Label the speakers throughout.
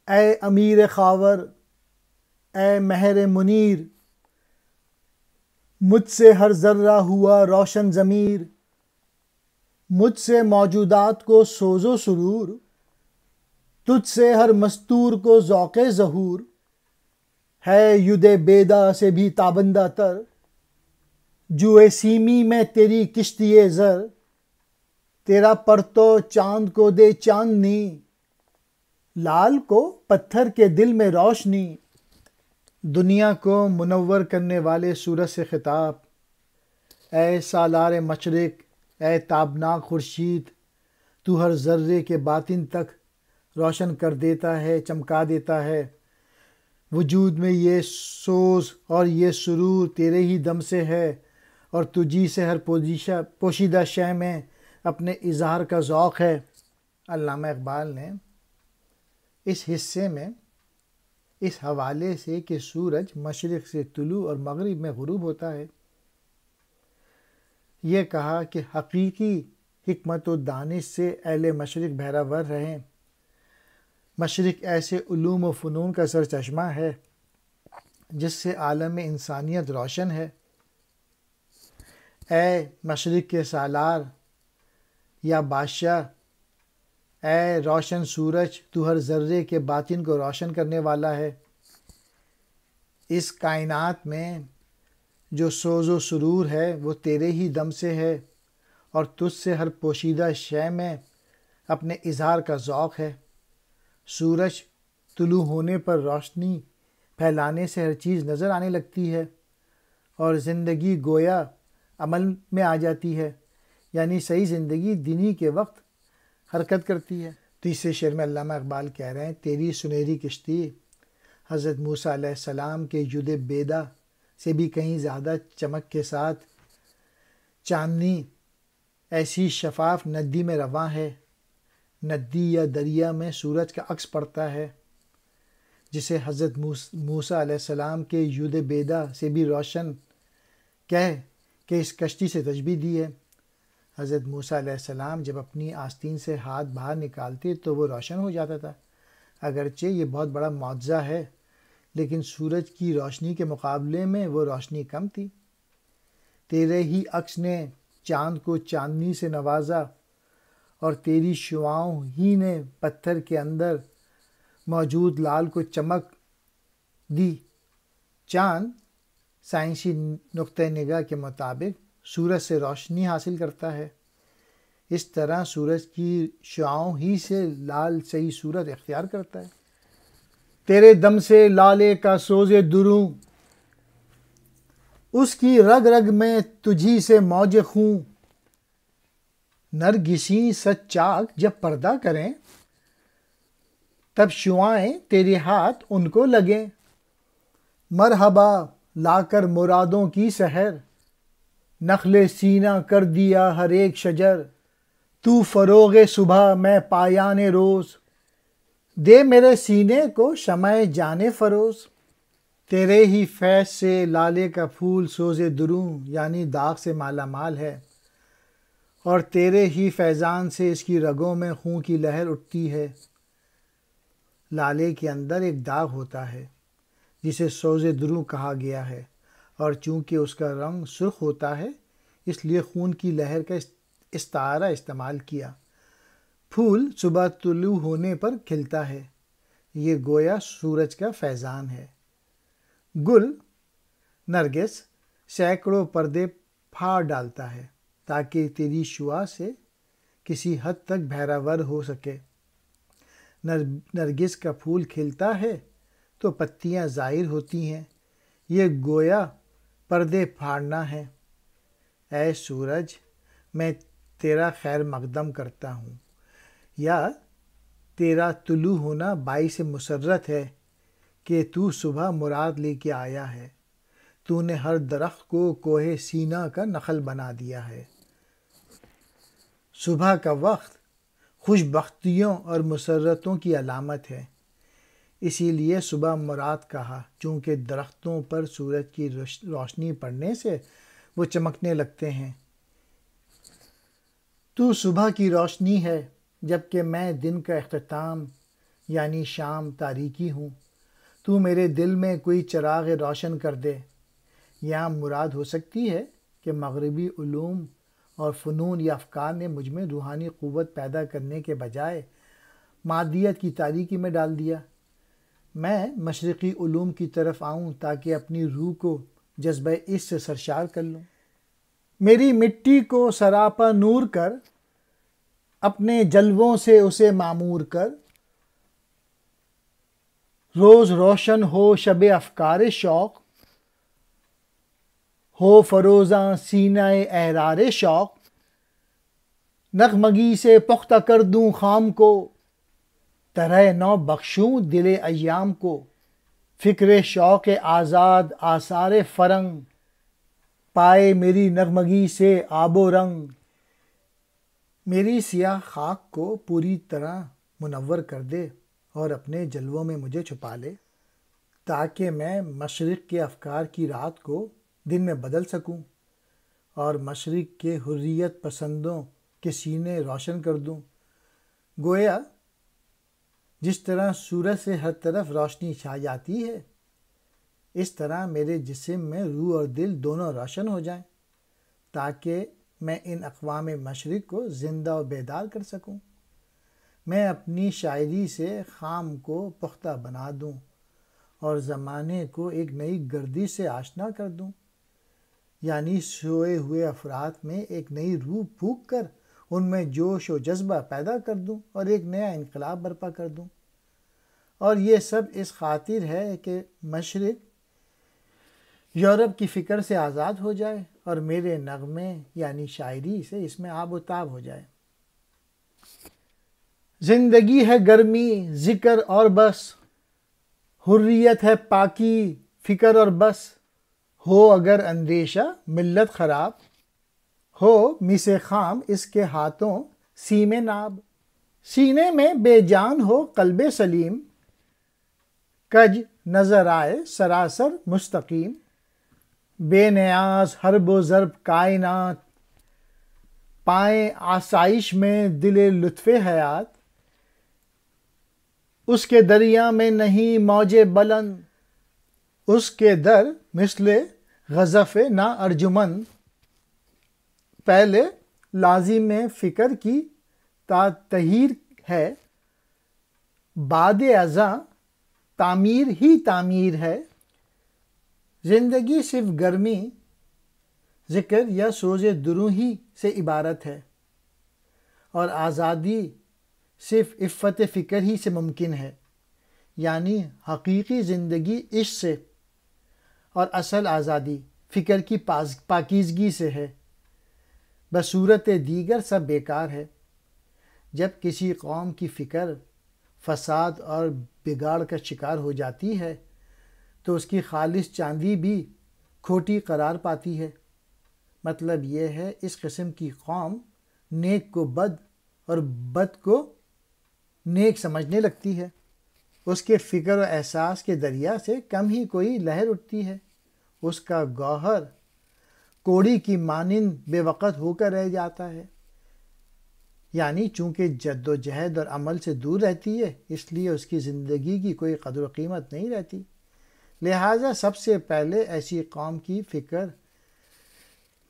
Speaker 1: اے امیر خاور، اے مہر منیر، مجھ سے ہر ذرہ ہوا روشن ضمیر، مجھ سے موجودات کو سوز و سرور، تجھ سے ہر مستور کو ذوق ظہور، ہے ید بیدا سے بھی تابندہ تر، جوئے سیمی میں تیری کشتی زر، تیرا پرتو چاند کو دے چاندنی، لال کو پتھر کے دل میں روشنی۔ دنیا کو منور کرنے والے سورج سے خطاب، اے سالار مشرق، اے تابناک خورشید، تو ہر ذرے کے باطن تک روشن کر دیتا ہے، چمکا دیتا ہے۔ وجود میں یہ سوز اور یہ سرور تیرے ہی دم سے ہے، اور تجھی سے ہر پوشیدہ شے میں اپنے اظہار کا ذوق ہے۔ علامہ اقبال نے اس حصے میں اس حوالے سے کہ سورج مشرق سے طلوع اور مغرب میں غروب ہوتا ہے، یہ کہا کہ حقیقی حکمت و دانش سے اہل مشرق بہرہ رہیں۔ مشرق ایسے علوم و فنون کا سرچشمہ ہے جس سے عالم انسانیت روشن ہے۔ اے مشرق کے سالار یا بادشاہ، اے روشن سورج، تو ہر ذرے کے باطن کو روشن کرنے والا ہے۔ اس کائنات میں جو سوز و سرور ہے وہ تیرے ہی دم سے ہے، اور تجھ سے ہر پوشیدہ شے میں اپنے اظہار کا ذوق ہے۔ سورج طلوع ہونے پر روشنی پھیلانے سے ہر چیز نظر آنے لگتی ہے، اور زندگی گویا عمل میں آ جاتی ہے، یعنی صحیح زندگی دن ہی کے وقت حرکت کرتی ہے۔ تیسرے شعر میں علامہ اقبال کہہ رہے ہیں، تیری سنہری کشتی حضرت موسیٰ علیہ السلام کے ید بیدا سے بھی کہیں زیادہ چمک کے ساتھ چاندنی ایسی شفاف ندی میں رواں ہے۔ ندی یا دریا میں سورج کا عکس پڑتا ہے، جسے حضرت موسیٰ علیہ السلام کے ید بیدا سے بھی روشن کہہ کہ اس کشتی سے تشبیہ دی ہے۔ حضرت موسیٰ علیہ السلام جب اپنی آستین سے ہاتھ باہر نکالتے تو وہ روشن ہو جاتا تھا۔ اگرچہ یہ بہت بڑا معجزہ ہے، لیکن سورج کی روشنی کے مقابلے میں وہ روشنی کم تھی۔ تیرے ہی عکس نے چاند کو چاندنی سے نوازا، اور تیری شعاؤں ہی نے پتھر کے اندر موجود لال کو چمک دی۔ چاند سائنسی نقطہ نگاہ کے مطابق سورج سے روشنی حاصل کرتا ہے، اس طرح سورج کی شعاؤں ہی سے لال صحیح صورت اختیار کرتا ہے۔ تیرے دم سے لالے کا سوز دروں، اس کی رگ رگ میں تجھی سے موج خوں، نرگسی سچ چاک جب پردہ کریں، تب شعائیں تیرے ہاتھ ان کو لگیں۔ مرحبا لا کر مرادوں کی سحر، نخل سینہ کر دیا ہر ایک شجر، تو فروغ صبح میں پایان روز، دے میرے سینے کو شمع جان فروز۔ تیرے ہی فیض سے لالے کا پھول سوز دروں یعنی داغ سے مالا مال ہے، اور تیرے ہی فیضان سے اس کی رگوں میں خون کی لہر اٹھتی ہے۔ لالے کے اندر ایک داغ ہوتا ہے جسے سوز دروں کہا گیا ہے، اور چونکہ اس کا رنگ سرخ ہوتا ہے اس لیے خون کی لہر کا استعارہ استعمال کیا۔ پھول صبح طلوع ہونے پر کھلتا ہے، یہ گویا سورج کا فیضان ہے۔ گل نرگس سینکڑوں پردے پھاڑ ڈالتا ہے تاکہ تیری شعاع سے کسی حد تک بہرہ ہو سکے۔ نرگس کا پھول کھلتا ہے تو پتیاں ظاہر ہوتی ہیں، یہ گویا پردے پھاڑنا ہے۔ اے سورج، میں تیرا خیر مقدم کرتا ہوں، یا تیرا طلوع ہونا باعث مسرت ہے کہ تو صبح مراد لے کے آیا ہے۔ تو نے ہر درخت کو کوہ سینا کا نخل بنا دیا ہے۔ صبح کا وقت خوش بختیوں اور مسرتوں کی علامت ہے، اسی لیے صبح مراد کہا، چونکہ درختوں پر سورج کی روشنی پڑنے سے وہ چمکنے لگتے ہیں۔ تو صبح کی روشنی ہے، جبکہ میں دن کا اختتام یعنی شام تاریکی ہوں، تو میرے دل میں کوئی چراغ روشن کر دے۔ یہاں مراد ہو سکتی ہے کہ مغربی علوم اور فنون یا افکار نے مجھ میں روحانی قوت پیدا کرنے کے بجائے مادیت کی تاریکی میں ڈال دیا۔ میں مشرقی علوم کی طرف آؤں تاکہ اپنی روح کو جذبہ اس سے سرشار کر لوں۔ میری مٹی کو سراپا نور کر، اپنے جلووں سے اسے معمور کر۔ روز روشن ہو شب افکار شوق، ہو فروزاں سینہ احرار شوق۔ نغمگی سے پختہ کر دوں خام کو، طرح نو بخشوں دل ایام کو۔ فکر شوق آزاد آثار فرنگ، پائے میری نغمگی سے آب و رنگ۔ میری سیاہ خاک کو پوری طرح منور کر دے اور اپنے جلووں میں مجھے چھپا لے، تاکہ میں مشرق کے افکار کی رات کو دن میں بدل سکوں اور مشرق کے حریت پسندوں کے سینے روشن کر دوں۔ گویا جس طرح سورج سے ہر طرف روشنی چھا جاتی ہے، اس طرح میرے جسم میں روح اور دل دونوں روشن ہو جائیں، تاکہ میں ان اقوام مشرق کو زندہ و بیدار کر سکوں۔ میں اپنی شاعری سے خام کو پختہ بنا دوں اور زمانے کو ایک نئی گردش سے آشنا کر دوں، یعنی سوئے ہوئے افراد میں ایک نئی روح پھونک کر ان میں جوش و جذبہ پیدا کر دوں اور ایک نیا انقلاب برپا کر دوں۔ اور یہ سب اس خاطر ہے کہ مشرق یورپ کی فکر سے آزاد ہو جائے اور میرے نغمے یعنی شاعری سے اس میں آب و تاب ہو جائے۔ زندگی ہے گرمی ذکر اور بس، حریت ہے پاکی فکر اور بس۔ ہو اگر اندیشہ ملت خراب، ہو مس خام اس کے ہاتھوں سیم ناب۔ سینے میں بے جان ہو قلب سلیم، کج نظر آئے سراسر مستقیم۔ بے نیاز حرب و ضرب کائنات، پائیں آسائش میں دل لطف حیات۔ اس کے دریا میں نہیں موج بلند، اس کے در مثل غضف نا ارجمند۔ پہلے لازم فکر کی تطہیر ہے، بعد ازاں تعمیر ہی تعمیر ہے۔ زندگی صرف گرمی ذکر یا سوز دروں ہی سے عبارت ہے، اور آزادی صرف عفت فکر ہی سے ممکن ہے، یعنی حقیقی زندگی عشق سے اور اصل آزادی فکر کی پاکیزگی سے ہے۔ بصورت دیگر سب بیکار ہے۔ جب کسی قوم کی فکر فساد اور بگاڑ کا شکار ہو جاتی ہے تو اس کی خالص چاندی بھی کھوٹی قرار پاتی ہے۔ مطلب یہ ہے اس قسم کی قوم نیک کو بد اور بد کو نیک سمجھنے لگتی ہے۔ اس کے فکر و احساس کے دریا سے کم ہی کوئی لہر اٹھتی ہے، اس کا گوہر کوڑی کی مانند بے وقت ہو کر رہ جاتا ہے۔ یعنی چونکہ جد و جہد اور عمل سے دور رہتی ہے، اس لیے اس کی زندگی کی کوئی قدر و قیمت نہیں رہتی۔ لہٰذا سب سے پہلے ایسی قوم کی فکر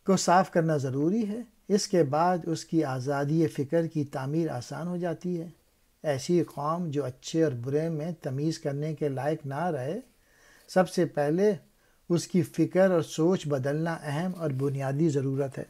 Speaker 1: کو صاف کرنا ضروری ہے، اس کے بعد اس کی آزادی فکر کی تعمیر آسان ہو جاتی ہے۔ ایسی قوم جو اچھے اور برے میں تمیز کرنے کے لائق نہ رہے، سب سے پہلے اس کی فکر اور سوچ بدلنا اہم اور بنیادی ضرورت ہے۔